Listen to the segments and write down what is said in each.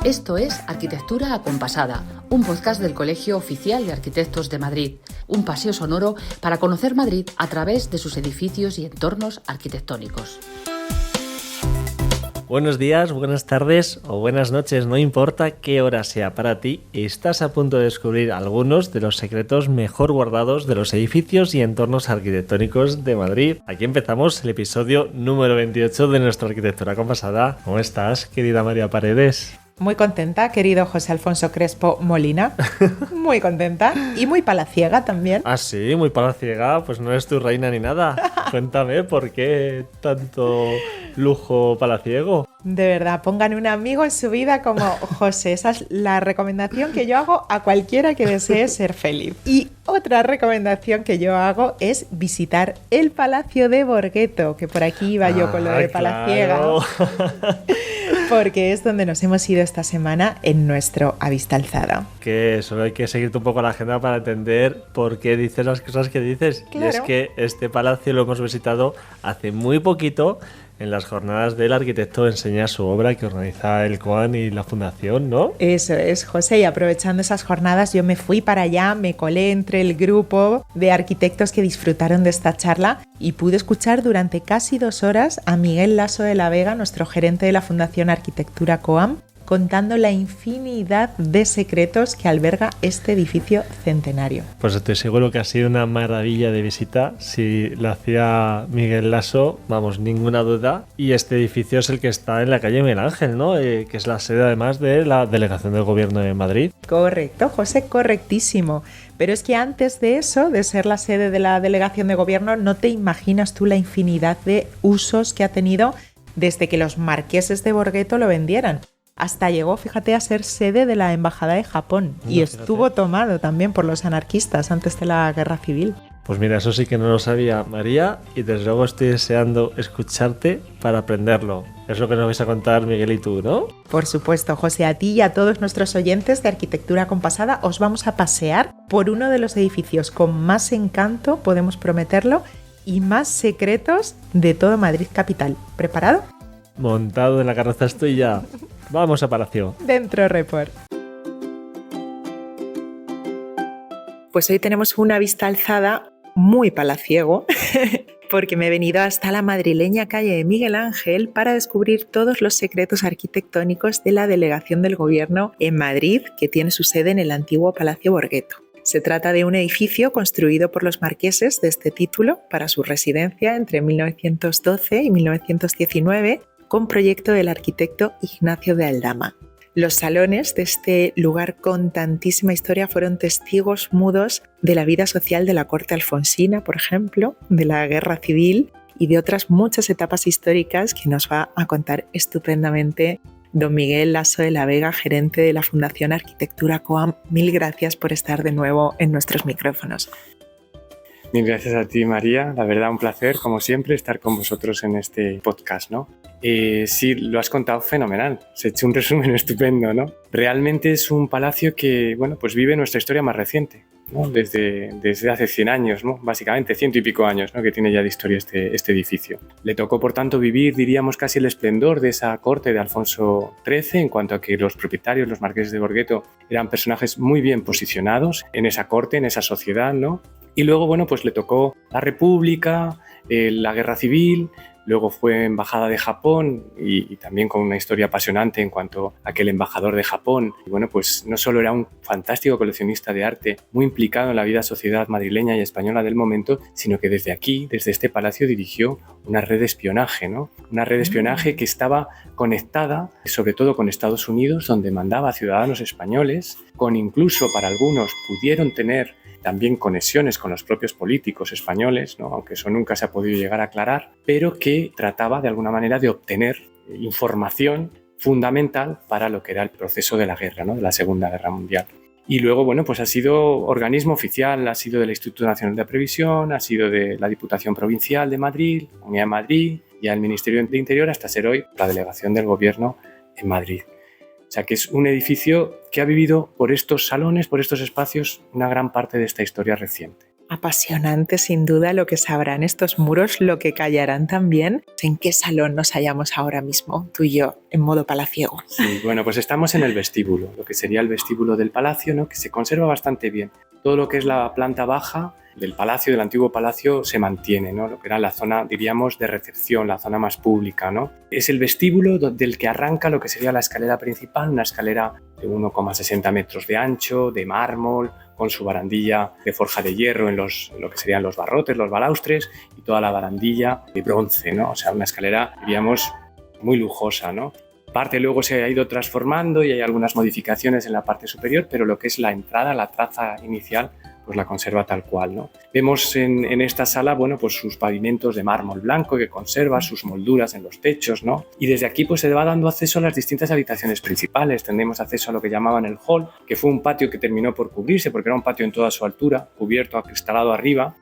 Esto es Arquitectura Acompasada, un podcast del Colegio Oficial de Arquitectos de Madrid, un paseo sonoro para conocer Madrid a través de sus edificios y entornos arquitectónicos. Buenos días, buenas tardes o buenas noches, no importa qué hora sea para ti, estás a punto de descubrir algunos de los secretos mejor guardados de los edificios y entornos arquitectónicos de Madrid. Aquí empezamos el episodio número 28 de nuestra Arquitectura Acompasada. ¿Cómo estás, querida María Paredes? Muy contenta, querido José Alfonso Crespo Molina. Muy contenta y muy palaciega también. Ah, sí, muy palaciega, pues no eres tu reina ni nada. Cuéntame, ¿por qué tanto lujo palaciego? De verdad, pongan un amigo en su vida como José. Esa es la recomendación que yo hago a cualquiera que desee ser feliz. Y otra recomendación que yo hago es visitar el Palacio de Borgueto, que por aquí iba yo con lo de palaciega. Claro. Porque es donde nos hemos ido esta semana en nuestro A Vista Alzada. Que solo hay que seguirte un poco la agenda para entender por qué dices las cosas que dices. Claro. Y es que este palacio lo hemos visitado hace muy poquito en las jornadas del arquitecto enseña su obra que organiza el COAN y la Fundación, ¿no? Eso es, José, y aprovechando esas jornadas yo me fui para allá, me colé entre el grupo de arquitectos que disfrutaron de esta charla y pude escuchar durante casi 2 horas a Miguel Lasso de la Vega, nuestro gerente de la Fundación Arquitectura COAM, contando la infinidad de secretos que alberga este edificio centenario. Pues estoy seguro que ha sido una maravilla de visita. Si lo hacía Miguel Lasso, vamos, ninguna duda. Y este edificio es el que está en la calle Miguel Ángel, ¿no? Que es la sede además de la Delegación del Gobierno de Madrid. Correcto, José, correctísimo. Pero es que antes de eso, de ser la sede de la Delegación de Gobierno, no te imaginas tú la infinidad de usos que ha tenido desde que los marqueses de Borgueto lo vendieran. Hasta llegó, fíjate, a ser sede de la Embajada de Japón. Y estuvo tomado también por los anarquistas antes de la Guerra Civil. Pues mira, eso sí que no lo sabía, María, y desde luego estoy deseando escucharte para aprenderlo. Es lo que nos vais a contar Miguel y tú, ¿no? Por supuesto, José, a ti y a todos nuestros oyentes de Arquitectura Acompasada os vamos a pasear por uno de los edificios con más encanto, podemos prometerlo, y más secretos de todo Madrid capital. ¿Preparado? Montado en la carroza estoy ya. Vamos a Palacio. Dentro Report. Pues hoy tenemos una vista alzada muy palaciego, porque me he venido hasta la madrileña calle de Miguel Ángel para descubrir todos los secretos arquitectónicos de la Delegación del Gobierno en Madrid, que tiene su sede en el antiguo Palacio Borgueto. Se trata de un edificio construido por los marqueses de este título para su residencia entre 1912 y 1919, con proyecto del arquitecto Ignacio de Aldama. Los salones de este lugar con tantísima historia fueron testigos mudos de la vida social de la corte alfonsina, por ejemplo, de la Guerra Civil y de otras muchas etapas históricas que nos va a contar estupendamente don Miguel Lasso de la Vega, gerente de la Fundación Arquitectura COAM. Mil gracias por estar de nuevo en nuestros micrófonos. Mil gracias a ti, María. La verdad, un placer, como siempre, estar con vosotros en este podcast, ¿no? Sí, lo has contado fenomenal. Se ha hecho un resumen estupendo, ¿no? Realmente es un palacio que, bueno, pues vive nuestra historia más reciente, ¿no? Desde hace 100 años, ¿no? Básicamente 100 y pico años, ¿no? Que tiene ya de historia este edificio. Le tocó, por tanto, vivir, diríamos, casi el esplendor de esa corte de Alfonso XIII, en cuanto a que los propietarios, los marqueses de Borgueto, eran personajes muy bien posicionados en esa corte, en esa sociedad, ¿no? Y luego, bueno, pues le tocó la República, la Guerra Civil, luego fue embajada de Japón y también con una historia apasionante en cuanto a que el embajador de Japón, y bueno, pues no solo era un fantástico coleccionista de arte, muy implicado en la vida sociedad madrileña y española del momento, sino que desde aquí, desde este palacio, dirigió una red de espionaje, ¿no? Una red de espionaje que estaba conectada, sobre todo con Estados Unidos, donde mandaba a ciudadanos españoles, con incluso para algunos pudieron tener también conexiones con los propios políticos españoles, ¿no? Aunque eso nunca se ha podido llegar a aclarar, pero que trataba de alguna manera de obtener información fundamental para lo que era el proceso de la guerra, ¿no? De la Segunda Guerra Mundial. Y luego, bueno, pues ha sido organismo oficial, ha sido del Instituto Nacional de Previsión, ha sido de la Diputación Provincial de Madrid, Comunidad de Madrid y al Ministerio de Interior, hasta ser hoy la Delegación del Gobierno en Madrid. O sea que es un edificio que ha vivido por estos salones, por estos espacios, una gran parte de esta historia reciente. Apasionante, sin duda, lo que sabrán estos muros, lo que callarán también. ¿En qué salón nos hallamos ahora mismo, tú y yo, en modo palaciego? Sí, bueno, pues estamos en el vestíbulo, lo que sería el vestíbulo del palacio, ¿no? Que se conserva bastante bien. Todo lo que es la planta baja del palacio, del antiguo palacio, se mantiene, ¿no? Lo que era la zona, diríamos, de recepción, la zona más pública, ¿no? Es el vestíbulo del que arranca lo que sería la escalera principal, una escalera de 1,60 metros de ancho, de mármol, con su barandilla de forja de hierro en lo que serían los barrotes, los balaustres, y toda la barandilla de bronce, ¿no? O sea, una escalera, diríamos, muy lujosa, ¿no? Parte luego se ha ido transformando y hay algunas modificaciones en la parte superior, pero lo que es la entrada, la traza inicial, pues la conserva tal cual, ¿no? Vemos en esta sala, bueno, pues sus pavimentos de mármol blanco que conserva, sus molduras en los techos, ¿no? Y desde aquí pues se va dando acceso a las distintas habitaciones principales. Tendremos acceso a lo que llamaban el hall, que fue un patio que terminó por cubrirse porque era un patio en toda su altura, cubierto, acristalado arriba,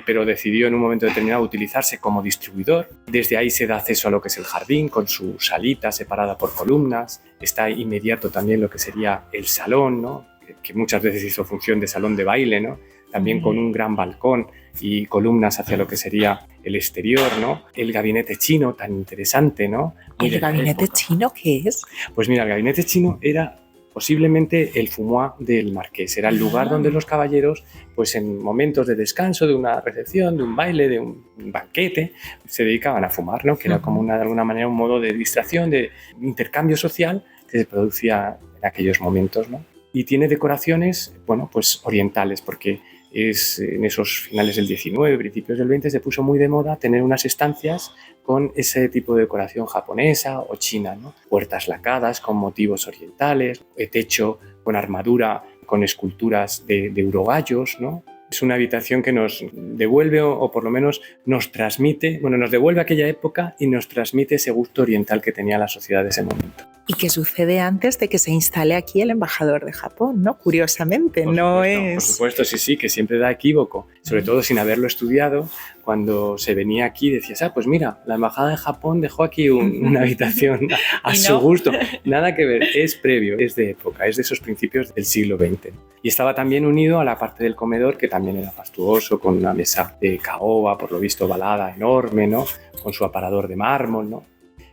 pero decidió en un momento determinado utilizarse como distribuidor. Desde ahí se da acceso a lo que es el jardín, con su salita separada por columnas. Está inmediato también lo que sería el salón, ¿no? Que muchas veces hizo función de salón de baile, ¿no? También con un gran balcón y columnas hacia lo que sería el exterior, ¿no? El gabinete chino, tan interesante, ¿no? ¿El gabinete chino qué es? Pues mira, el gabinete chino era posiblemente el fumoir del marqués. Era el lugar donde los caballeros, pues en momentos de descanso, de una recepción, de un baile, de un banquete, se dedicaban a fumar, ¿no? Que era como de alguna manera un modo de distracción, de intercambio social que se producía en aquellos momentos, ¿no? Y tiene decoraciones, bueno, pues orientales, porque en esos finales del 19, principios del 20, se puso muy de moda tener unas estancias con ese tipo de decoración japonesa o china, ¿no? Puertas lacadas con motivos orientales, techo con armadura, con esculturas de urogallos, ¿no? Es una habitación que nos devuelve o por lo menos nos transmite, bueno, nos devuelve aquella época y nos transmite ese gusto oriental que tenía la sociedad de ese momento. Y que sucede antes de que se instale aquí el embajador de Japón, ¿no? Curiosamente, Por supuesto, sí, que siempre da equívoco, sobre todo sin haberlo estudiado. Cuando se venía aquí decías, pues mira, la embajada de Japón dejó aquí una habitación a su gusto. Nada que ver, es previo, es de época, es de esos principios del siglo XX. Y estaba también unido a la parte del comedor, que también era fastuoso, con una mesa de caoba, por lo visto ovalada, enorme, ¿no? Con su aparador de mármol, ¿no?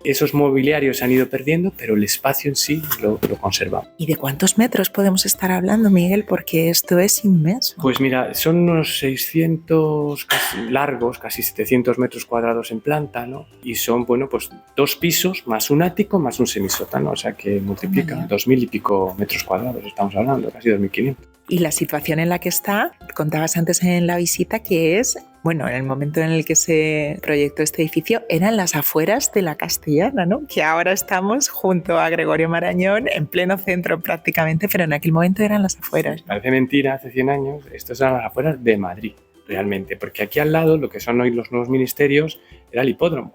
Esos mobiliarios se han ido perdiendo, pero el espacio en sí lo conservamos. ¿Y de cuántos metros podemos estar hablando, Miguel? Porque esto es inmenso. Pues mira, son unos 600 largos, casi 700 metros cuadrados en planta, ¿no? Y son, bueno, pues 2 pisos, más un ático, más un semisótano, o sea que multiplica 2.000 y pico metros cuadrados, estamos hablando, casi 2.500. Y la situación en la que está, contabas antes en la visita, que es, bueno, en el momento en el que se proyectó este edificio, eran las afueras de la Castellana, ¿no? Que ahora estamos junto a Gregorio Marañón, en pleno centro prácticamente, pero en aquel momento eran las afueras. Parece mentira, hace 100 años, estos eran las afueras de Madrid, realmente, porque aquí al lado, lo que son hoy los nuevos ministerios, era el hipódromo.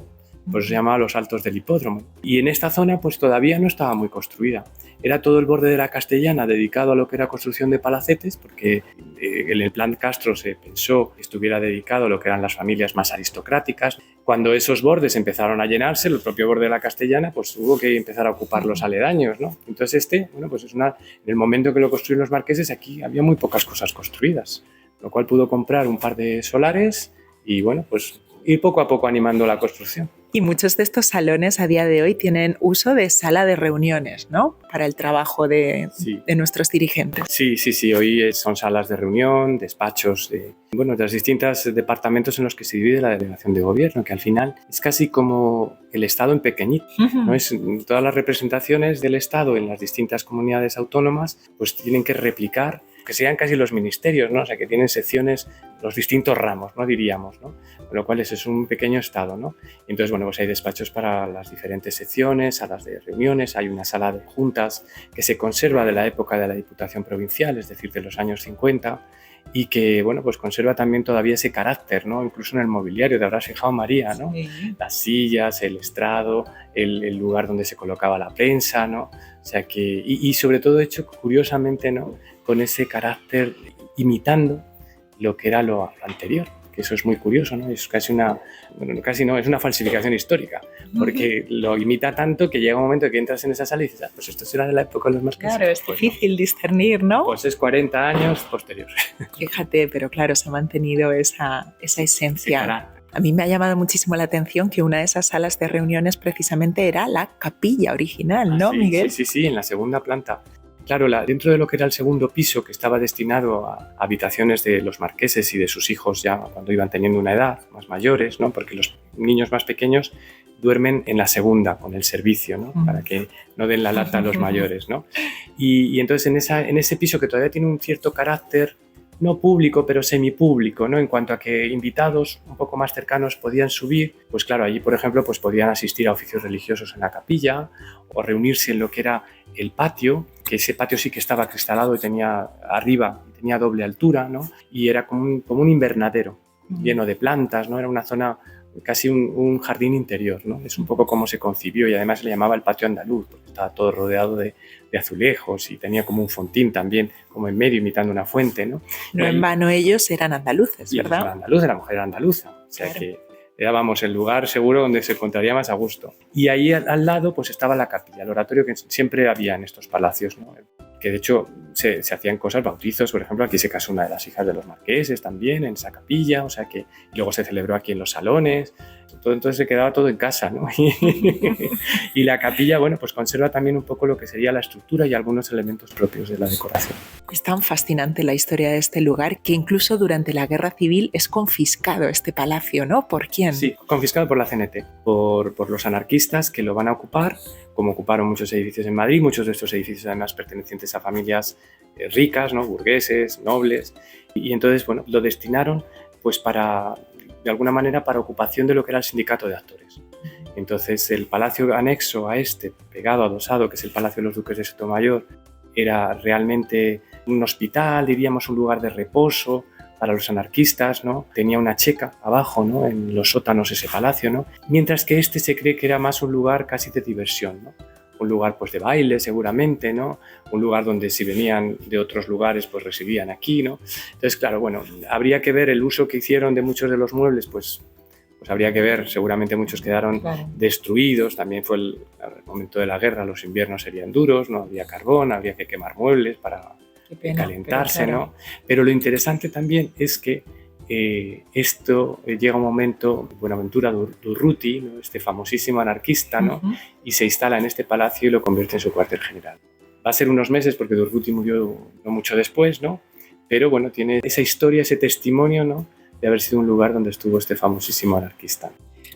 Pues se llamaba los Altos del Hipódromo. Y en esta zona pues todavía no estaba muy construida. Era todo el borde de la Castellana dedicado a lo que era construcción de palacetes, porque en el plan Castro se pensó que estuviera dedicado a lo que eran las familias más aristocráticas. Cuando esos bordes empezaron a llenarse, el propio borde de la Castellana, pues hubo que empezar a ocupar los aledaños, ¿no? Entonces bueno, pues en el momento que lo construyeron los marqueses, aquí había muy pocas cosas construidas, lo cual pudo comprar un par de solares y bueno, pues ir poco a poco animando la construcción. Y muchos de estos salones a día de hoy tienen uso de sala de reuniones, ¿no? Para el trabajo de nuestros dirigentes. Sí. Hoy son salas de reunión, despachos de los distintos departamentos en los que se divide la delegación de gobierno, que al final es casi como el Estado en pequeñito, ¿no? Es todas las representaciones del Estado en las distintas comunidades autónomas, pues tienen que replicar que sean casi los ministerios, ¿no? O sea, que tienen secciones, los distintos ramos, ¿no? Diríamos, ¿no? Con lo cual es un pequeño estado, ¿no? Entonces, bueno, pues hay despachos para las diferentes secciones, salas de reuniones, hay una sala de juntas que se conserva de la época de la Diputación Provincial, es decir, de los años 50, y que, bueno, pues conserva también todavía ese carácter, ¿no? Incluso en el mobiliario, te habrás fijado, María, ¿no? Sí. Las sillas, el estrado, el lugar donde se colocaba la prensa, ¿no? O sea que, y sobre todo hecho, curiosamente, ¿no? Con ese carácter imitando lo que era lo anterior, que eso es muy curioso, ¿no? Es casi es una falsificación histórica, porque lo imita tanto que llega un momento que entras en esa sala y dices, pues esto será de la época de los marqueses. Claro, es difícil discernir, ¿no? Pues es 40 años posterior. Fíjate, pero claro, se ha mantenido esa esencia. A mí me ha llamado muchísimo la atención que una de esas salas de reuniones precisamente era la capilla original, ¿no, Miguel? Sí, en la segunda planta. Claro, dentro de lo que era el segundo piso, que estaba destinado a habitaciones de los marqueses y de sus hijos ya cuando iban teniendo una edad, más mayores, ¿no? Porque los niños más pequeños duermen en la segunda con el servicio, ¿no? Para que no den la lata a los mayores, ¿no? Y entonces en ese piso que todavía tiene un cierto carácter no público, pero semipúblico, ¿no? En cuanto a que invitados un poco más cercanos podían subir, pues claro, allí, por ejemplo, pues podían asistir a oficios religiosos en la capilla o reunirse en lo que era el patio, que ese patio sí que estaba cristalado y tenía doble altura, ¿no? Y era como un invernadero lleno de plantas, ¿no? Era una zona casi un jardín interior, ¿no? Es un poco como se concibió y además se le llamaba el patio andaluz, porque estaba todo rodeado de azulejos y tenía como un fontín también, como en medio, imitando una fuente, ¿no? No en vano ellos eran andaluces, ¿verdad? Era andaluz, la mujer era andaluza, o sea que era, vamos, el lugar seguro donde se encontraría más a gusto. Y ahí al lado pues estaba la capilla, el oratorio que siempre había en estos palacios, ¿no? Que de hecho se hacían cosas, bautizos, por ejemplo, aquí se casó una de las hijas de los marqueses también en esa capilla, o sea que luego se celebró aquí en los salones, entonces se quedaba todo en casa, ¿no? Y la capilla, bueno, pues conserva también un poco lo que sería la estructura y algunos elementos propios de la decoración. Es tan fascinante la historia de este lugar que incluso durante la Guerra Civil es confiscado este palacio, ¿no? ¿Por quién? Sí, confiscado por la CNT, por los anarquistas que lo van a ocupar, como ocuparon muchos edificios en Madrid, muchos de estos edificios además pertenecientes a familias ricas, ¿no? Burgueses, nobles, y entonces, bueno, lo destinaron pues de alguna manera para ocupación de lo que era el sindicato de actores. Entonces el palacio anexo a pegado, adosado, que es el Palacio de los Duques de Sotomayor, era realmente un hospital, diríamos un lugar de reposo para los anarquistas, ¿no? Tenía una checa abajo, ¿no? En los sótanos ese palacio, ¿no? Mientras que se cree que era más un lugar casi de diversión, ¿no? Un lugar pues de baile seguramente, ¿no? Un lugar donde si venían de otros lugares pues residían aquí, ¿no? Entonces, claro, bueno, habría que ver el uso que hicieron de muchos de los muebles, pues habría que ver, seguramente muchos quedaron destruidos, también fue el momento de la guerra, los inviernos serían duros, no había carbón, habría que quemar muebles para calentarse, pero, claro, ¿no? Pero lo interesante también es que esto llega un momento, Buenaventura Durruti, ¿no? Este famosísimo anarquista, ¿no? Y se instala en este palacio y lo convierte en su cuartel general. Va a ser unos meses porque Durruti murió no mucho después, ¿no? Pero bueno, tiene esa historia, ese testimonio, ¿no? De haber sido un lugar donde estuvo este famosísimo anarquista.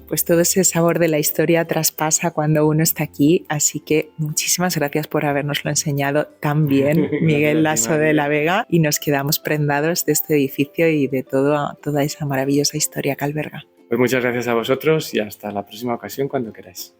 Pues todo ese sabor de la historia traspasa cuando uno está aquí, así que muchísimas gracias por habernoslo enseñado tan bien, Miguel Lasso de la Vega, y nos quedamos prendados de este edificio y de toda esa maravillosa historia que alberga. Pues muchas gracias a vosotros y hasta la próxima ocasión cuando queráis.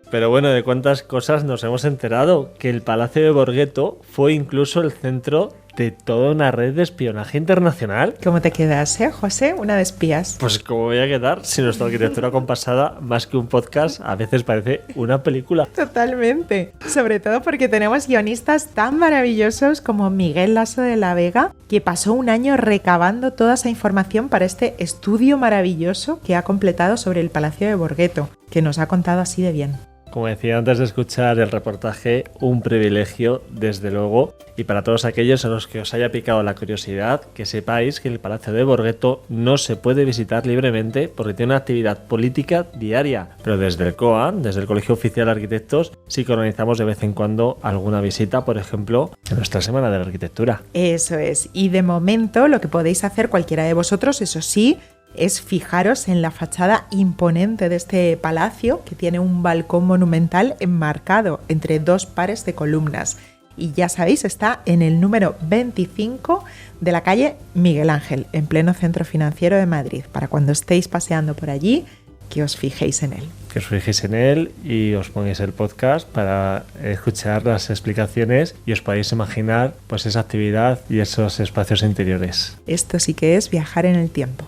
Pero bueno, de cuántas cosas nos hemos enterado, que el Palacio de Borghetto fue incluso el centro de toda una red de espionaje internacional. ¿Cómo te quedas, José? Una de espías. Pues ¿cómo voy a quedar si nuestra arquitectura compasada, más que un podcast, a veces parece una película? Totalmente. Sobre todo porque tenemos guionistas tan maravillosos como Miguel Lasso de la Vega, que pasó un año recabando toda esa información para este estudio maravilloso que ha completado sobre el Palacio de Borghetto, que nos ha contado así de bien. Como decía antes de escuchar el reportaje, un privilegio, desde luego, y para todos aquellos a los que os haya picado la curiosidad, que sepáis que el Palacio de Borghetto no se puede visitar libremente porque tiene una actividad política diaria, pero desde el COA, desde el Colegio Oficial de Arquitectos, sí que organizamos de vez en cuando alguna visita, por ejemplo, en nuestra Semana de la Arquitectura. Eso es, y de momento lo que podéis hacer cualquiera de vosotros, eso sí, es fijaros en la fachada imponente de este palacio, que tiene un balcón monumental enmarcado entre dos pares de columnas. Y ya sabéis, está en el número 25 de la calle Miguel Ángel, en pleno centro financiero de Madrid. Para cuando estéis paseando por allí, que os fijéis en él. Que os fijéis en él y os pongáis el podcast para escuchar las explicaciones y os podáis imaginar pues esa actividad y esos espacios interiores. Esto sí que es viajar en el tiempo.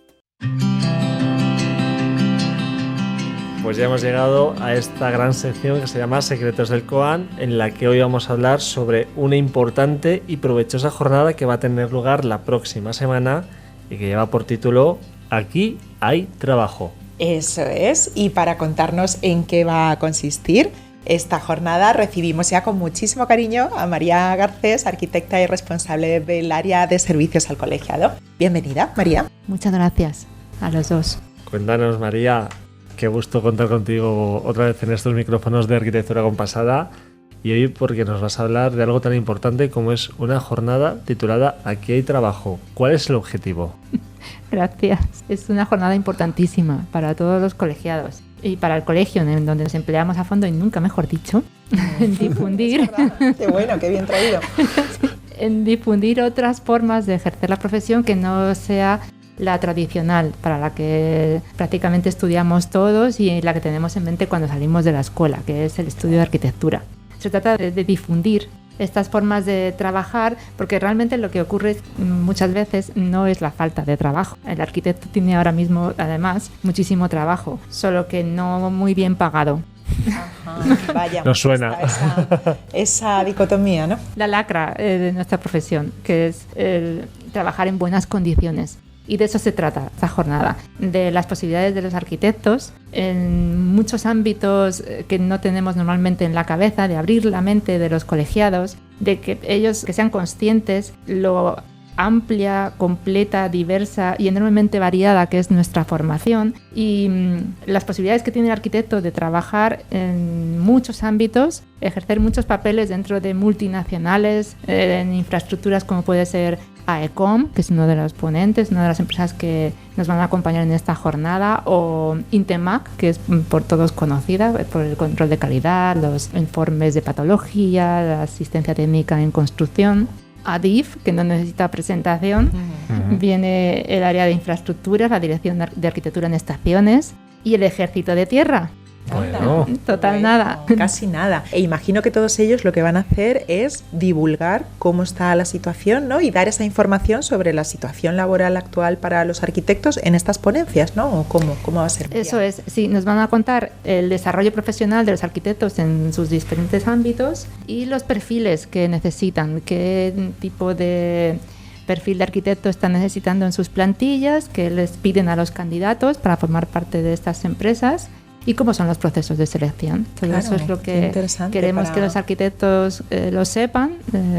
pues ya hemos llegado a esta gran sección que se llama Secretos del Koan, en la que hoy vamos a hablar sobre una importante y provechosa jornada que va a tener lugar la próxima semana y que lleva por título Aquí hay trabajo. Eso es, y para contarnos en qué va a consistir esta jornada recibimos ya con muchísimo cariño a María Garcés, arquitecta y responsable del área de servicios al colegiado. Bienvenida, María. Muchas gracias a los dos. Cuéntanos, María, qué gusto contar contigo otra vez en estos micrófonos de Arquitectura Compasada, y hoy porque nos vas a hablar de algo tan importante como es una jornada titulada Aquí hay trabajo. ¿Cuál es el objetivo? Gracias. Es una jornada importantísima para todos los colegiados y para el colegio, en donde nos empleamos a fondo, y nunca mejor dicho, en difundir. Qué bueno, qué bien traído. En difundir otras formas de ejercer la profesión que no sea la tradicional, para la que prácticamente estudiamos todos y la que tenemos en mente cuando salimos de la escuela, que es el estudio de arquitectura. Se trata de difundir estas formas de trabajar, porque realmente lo que ocurre muchas veces no es la falta de trabajo. El arquitecto tiene ahora mismo, además, muchísimo trabajo, solo que no muy bien pagado. Ajá, vaya, nos suena esa dicotomía, ¿no? La lacra de nuestra profesión, que es el trabajar en buenas condiciones. Y de eso se trata esta jornada, de las posibilidades de los arquitectos en muchos ámbitos que no tenemos normalmente en la cabeza, de abrir la mente de los colegiados, de que ellos que sean conscientes lo amplia, completa, diversa y enormemente variada que es nuestra formación, y las posibilidades que tiene el arquitecto de trabajar en muchos ámbitos, ejercer muchos papeles dentro de multinacionales, en infraestructuras como puede ser AECOM, que es uno de los ponentes, una de las empresas que nos van a acompañar en esta jornada, o Intemac, que es por todos conocida por el control de calidad, los informes de patología, la asistencia técnica en construcción. ADIF, que no necesita presentación, viene el área de infraestructuras, la dirección de arquitectura en estaciones y el ejército de tierra. Bueno, Total nada. Casi nada. E imagino que todos ellos lo que van a hacer es divulgar cómo está la situación, ¿no? Y dar esa información sobre la situación laboral actual para los arquitectos en estas ponencias, ¿no? ¿O cómo va a ser? Eso es, sí, nos van a contar el desarrollo profesional de los arquitectos en sus diferentes ámbitos y los perfiles que necesitan, qué tipo de perfil de arquitecto están necesitando en sus plantillas, qué les piden a los candidatos para formar parte de estas empresas, y cómo son los procesos de selección. Todo eso es lo que queremos que los arquitectos lo sepan,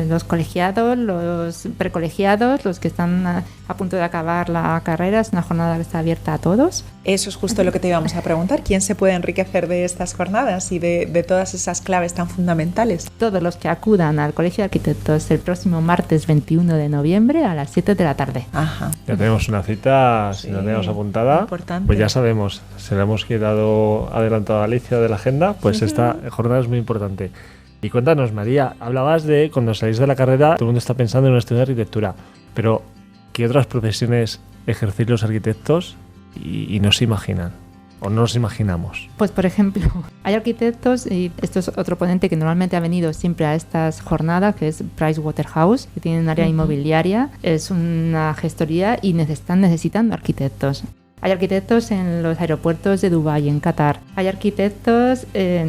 los colegiados, los precolegiados, los que están a punto de acabar la carrera. Es una jornada que está abierta a todos. Eso es justo lo que te íbamos a preguntar. ¿Quién se puede enriquecer de estas jornadas y de todas esas claves tan fundamentales? Todos los que acudan al Colegio de Arquitectos el próximo martes 21 de noviembre a las 7 de la tarde. Ajá. ya tenemos una cita, si la tenemos apuntada, importante. pues ya sabemos, se la hemos quedado adelantado a Alicia de la agenda, pues esta jornada es muy importante. Y cuéntanos, María, hablabas de cuando salís de la carrera, todo el mundo está pensando en un estudio de arquitectura, pero ¿qué otras profesiones ejercéis los arquitectos y no se imaginan? ¿O no nos imaginamos? Pues, por ejemplo, hay arquitectos, y esto es otro ponente que normalmente ha venido siempre a estas jornadas, que es Pricewaterhouse, que tiene un área inmobiliaria, es una gestoría y están necesitando arquitectos. Hay arquitectos en los aeropuertos de Dubái, en Qatar. Hay arquitectos,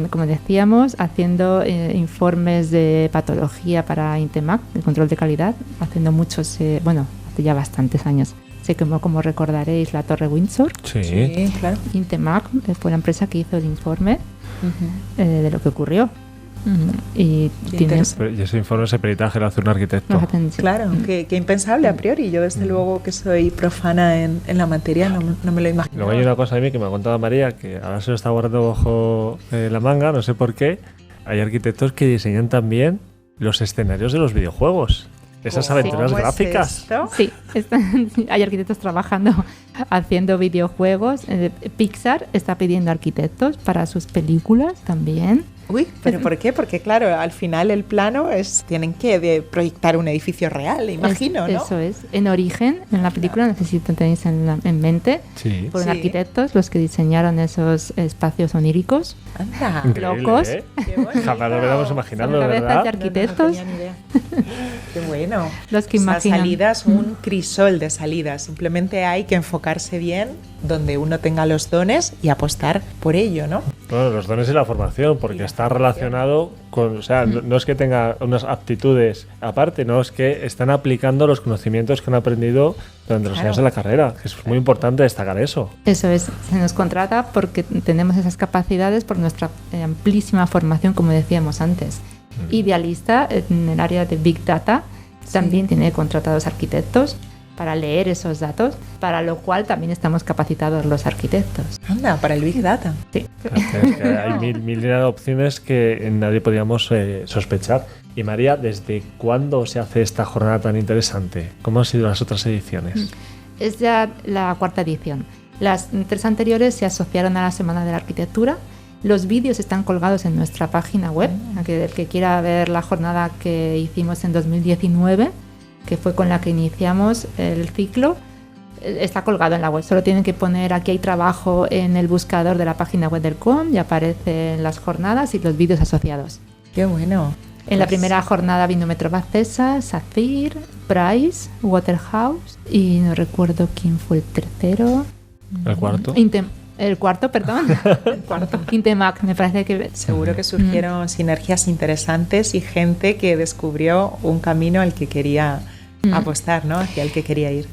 como decíamos, haciendo informes de patología para Intemac, el control de calidad, haciendo muchos, hace ya bastantes años. Sé que, como recordaréis, la Torre Windsor. Sí, claro. Intemac fue la empresa que hizo el informe de lo que ocurrió. Y ese informe, ese peritaje lo hace un arquitecto. Claro, que impensable a priori. Yo desde luego que soy profana en la materia, no me lo imagino. Luego hay una cosa de mí que me ha contado María, que ahora se lo está guardando bajo la manga, no sé por qué. Hay arquitectos que diseñan también los escenarios de los videojuegos. Esas aventuras gráficas. Sí, hay arquitectos trabajando, haciendo videojuegos. Pixar está pidiendo arquitectos para sus películas también. Uy, ¿pero por qué? Porque claro, al final el plano tienen que proyectar un edificio real, imagino, ¿no? Eso es. En Origen, en la película, tenéis en mente, fueron arquitectos los que diseñaron esos espacios oníricos. Anda. Locos. Qué bueno. Jamás lo hubiéramos imaginado, ¿verdad? Cabezas de arquitectos. No tenía ni idea. Qué bueno. Los que Esas imaginan. salidas, un crisol de salidas. Simplemente hay que enfocarse bien donde uno tenga los dones y apostar por ello, ¿no? Bueno, los dones y la formación, porque está relacionado con, o sea, no es que tenga unas aptitudes aparte, no, es que están aplicando los conocimientos que han aprendido durante los años de la carrera. Es muy importante destacar eso. Eso es, se nos contrata porque tenemos esas capacidades por nuestra amplísima formación, como decíamos antes. Idealista, en el área de Big Data, también tiene contratados arquitectos para leer esos datos, para lo cual también estamos capacitados los arquitectos. Anda, para el Big Data. Sí. Es que hay mil de opciones que nadie podíamos sospechar. Y María, ¿desde cuándo se hace esta jornada tan interesante? ¿Cómo han sido las otras ediciones? Es ya la 4ª edición. Las 3 anteriores se asociaron a la Semana de la Arquitectura. Los vídeos están colgados en nuestra página web. El que quiera ver la jornada que hicimos en 2019, que fue con la que iniciamos el ciclo, está colgado en la web. Solo tienen que poner aquí hay trabajo en el buscador de la página web del COM y aparecen las jornadas y los vídeos asociados. Qué bueno. En la primera jornada vino Metro Bacesa, Safir, Price, Waterhouse y no recuerdo quién fue el tercero. ¿El cuarto? El cuarto, perdón. El cuarto. Intemac, me parece que... Seguro que surgieron sinergias interesantes y gente que descubrió un camino al que quería apostar, ¿no? Hacia el que quería ir.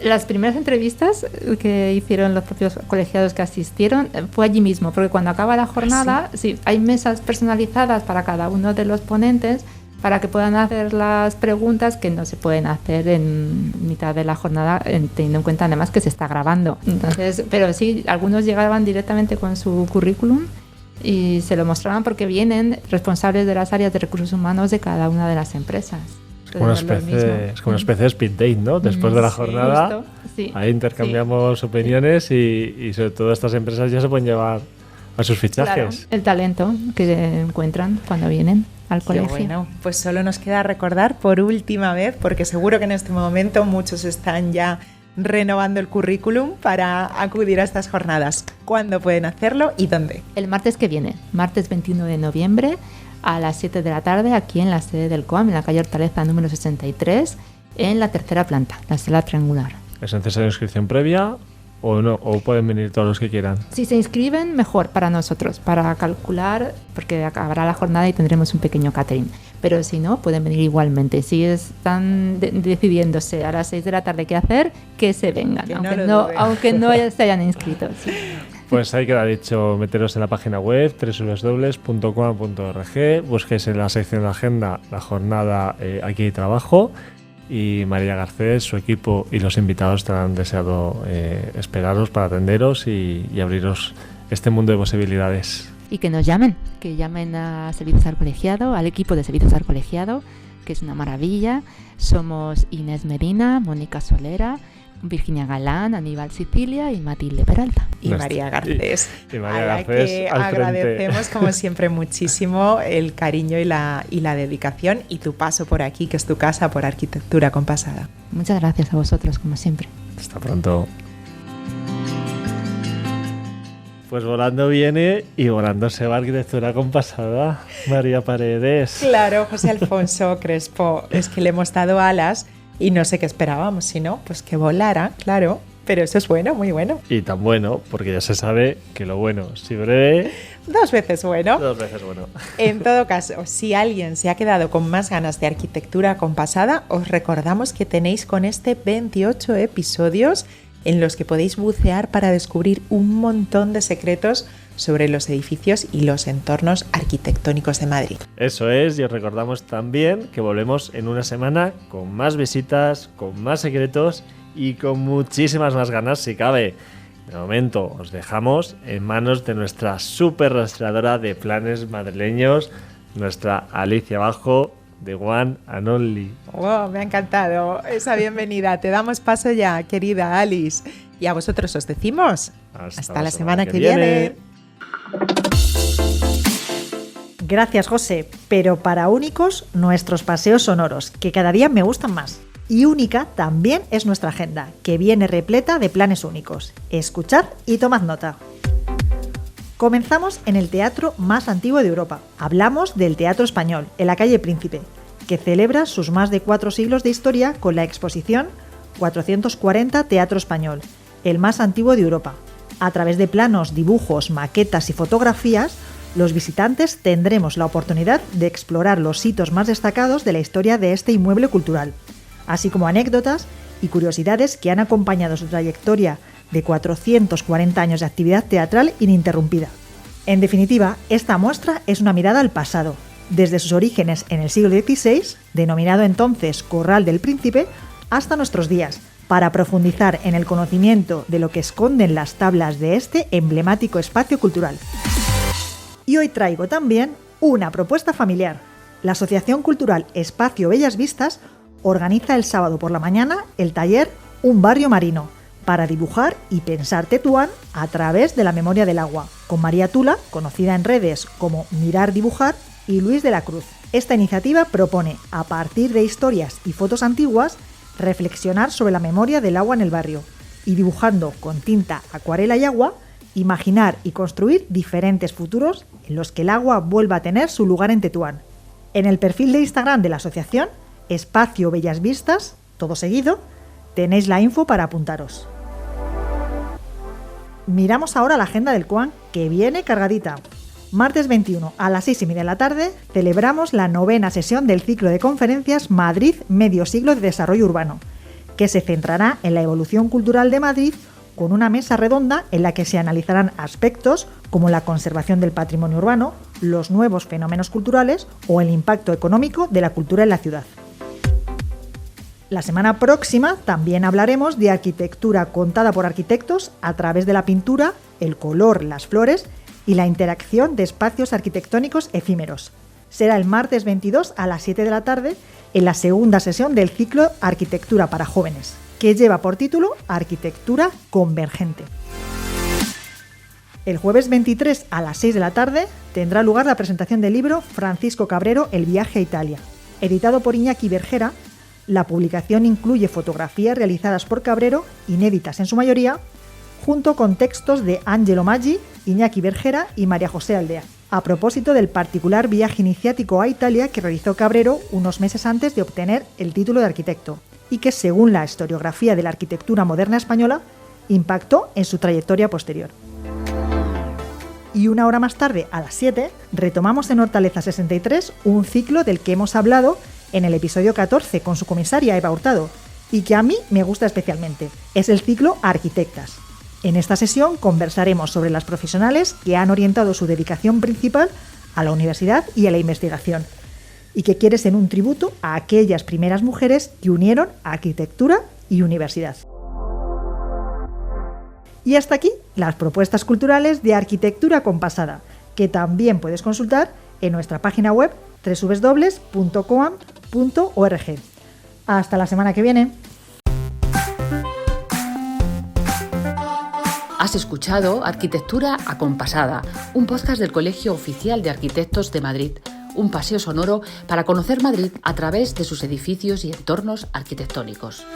Las primeras entrevistas que hicieron los propios colegiados que asistieron fue allí mismo, porque cuando acaba la jornada, sí, hay mesas personalizadas para cada uno de los ponentes para que puedan hacer las preguntas que no se pueden hacer en mitad de la jornada, teniendo en cuenta además que se está grabando. Entonces, pero sí, algunos llegaban directamente con su currículum y se lo mostraban porque vienen responsables de las áreas de recursos humanos de cada una de las empresas. Es como una especie de speed date, ¿no? Después de la jornada, sí, ahí intercambiamos opiniones y sobre todo estas empresas ya se pueden llevar a sus fichajes. Claro, el talento que encuentran cuando vienen al colegio. Bueno, pues solo nos queda recordar por última vez, porque seguro que en este momento muchos están ya renovando el currículum para acudir a estas jornadas. ¿Cuándo pueden hacerlo y dónde? El martes que viene, martes 21 de noviembre, a las 7 de la tarde, aquí en la sede del COAM, en la calle Hortaleza número 63, en la 3ª planta, la sala triangular. ¿Es necesaria inscripción previa o no? ¿O pueden venir todos los que quieran? Si se inscriben, mejor para nosotros, para calcular, porque acabará la jornada y tendremos un pequeño catering. Pero si no, pueden venir igualmente. Si están decidiéndose a las 6 de la tarde qué hacer, que se vengan, que aunque no se hayan inscrito. Sí. Pues ahí queda dicho, meteros en la página web www.coam.org, busquéis en la sección de agenda la jornada Aquí hay trabajo, y María Garcés, su equipo y los invitados te han deseado esperaros para atenderos y abriros este mundo de posibilidades. Y que nos llamen, a Servicios al Colegiado, al equipo de Servicios al Colegiado, que es una maravilla. Somos Inés Medina, Mónica Solera, Virginia Galán, Aníbal Sicilia y Matilde Peralta. Y María Garcés. Y María a la Garcés que al agradecemos frente. como siempre muchísimo el cariño y la dedicación y tu paso por aquí, que es tu casa, por Arquitectura Compasada. Muchas gracias a vosotros, como siempre. Hasta pronto. Pues volando viene y volando se va Arquitectura Compasada, María Paredes. Claro, José Alfonso Crespo, es que le hemos dado alas y no sé qué esperábamos, si no, pues que volara, claro, pero eso es bueno, muy bueno. Y tan bueno, porque ya se sabe que lo bueno, si breve, 2 veces bueno. 2 veces bueno. En todo caso, si alguien se ha quedado con más ganas de Arquitectura Compasada, os recordamos que tenéis con 28 episodios en los que podéis bucear para descubrir un montón de secretos sobre los edificios y los entornos arquitectónicos de Madrid. Eso es, y os recordamos también que volvemos en una semana con más visitas, con más secretos y con muchísimas más ganas si cabe. De momento os dejamos en manos de nuestra súper rastreadora de planes madrileños, nuestra Alicia Bajo, The One and Only. Wow, me ha encantado esa bienvenida. Te damos paso ya, querida Alice. Y a vosotros os decimos hasta la semana que viene. Gracias, José. Pero para únicos, nuestros paseos sonoros, que cada día me gustan más. Y única también es nuestra agenda, que viene repleta de planes únicos. Escuchad y tomad nota. Comenzamos en el teatro más antiguo de Europa. Hablamos del Teatro Español, en la calle Príncipe. que celebra sus más de 4 siglos de historia con la exposición 440 Teatro Español, el más antiguo de Europa. A través de planos, dibujos, maquetas y fotografías, los visitantes tendremos la oportunidad de explorar los hitos más destacados de la historia de este inmueble cultural, así como anécdotas y curiosidades que han acompañado su trayectoria de 440 años de actividad teatral ininterrumpida. En definitiva, esta muestra es una mirada al pasado, desde sus orígenes en el siglo XVI, denominado entonces Corral del Príncipe, hasta nuestros días, para profundizar en el conocimiento de lo que esconden las tablas de este emblemático espacio cultural. Y hoy traigo también una propuesta familiar. La Asociación Cultural Espacio Bellas Vistas organiza el sábado por la mañana el taller Un barrio marino, para dibujar y pensar Tetuán a través de la memoria del agua, con María Tula, conocida en redes como Mirar Dibujar, y Luis de la Cruz. Esta iniciativa propone, a partir de historias y fotos antiguas, reflexionar sobre la memoria del agua en el barrio y, dibujando con tinta, acuarela y agua, imaginar y construir diferentes futuros en los que el agua vuelva a tener su lugar en Tetuán. En el perfil de Instagram de la asociación, Espacio Bellas Vistas, todo seguido, tenéis la info para apuntaros. Miramos ahora la agenda del COAN, que viene cargadita. Martes 21 a las 6:30 de la tarde celebramos la 9ª sesión del ciclo de conferencias Madrid Medio Siglo de Desarrollo Urbano, que se centrará en la evolución cultural de Madrid, con una mesa redonda en la que se analizarán aspectos como la conservación del patrimonio urbano, los nuevos fenómenos culturales o el impacto económico de la cultura en la ciudad. La semana próxima también hablaremos de arquitectura contada por arquitectos a través de la pintura, el color, las flores y la interacción de espacios arquitectónicos efímeros. Será el martes 22 a las 7 de la tarde en la segunda sesión del ciclo Arquitectura para Jóvenes, que lleva por título Arquitectura Convergente. El jueves 23 a las 6 de la tarde tendrá lugar la presentación del libro Francisco Cabrero, El viaje a Italia. Editado por Iñaki Bergera, la publicación incluye fotografías realizadas por Cabrero, inéditas en su mayoría, junto con textos de Angelo Maggi, Iñaki Bergera y María José Aldea, a propósito del particular viaje iniciático a Italia que realizó Cabrero unos meses antes de obtener el título de arquitecto, y que, según la historiografía de la arquitectura moderna española, impactó en su trayectoria posterior. Y una hora más tarde, a las 7, retomamos en Hortaleza 63 un ciclo del que hemos hablado en el episodio 14 con su comisaria Eva Hurtado, y que a mí me gusta especialmente. Es el ciclo Arquitectas. En esta sesión conversaremos sobre las profesionales que han orientado su dedicación principal a la universidad y a la investigación, y que quiere ser un tributo a aquellas primeras mujeres que unieron arquitectura y universidad. Y hasta aquí las propuestas culturales de Arquitectura Compasada, que también puedes consultar en nuestra página web www.coam.org. Hasta la semana que viene. Has escuchado Arquitectura Acompasada, un podcast del Colegio Oficial de Arquitectos de Madrid, un paseo sonoro para conocer Madrid a través de sus edificios y entornos arquitectónicos.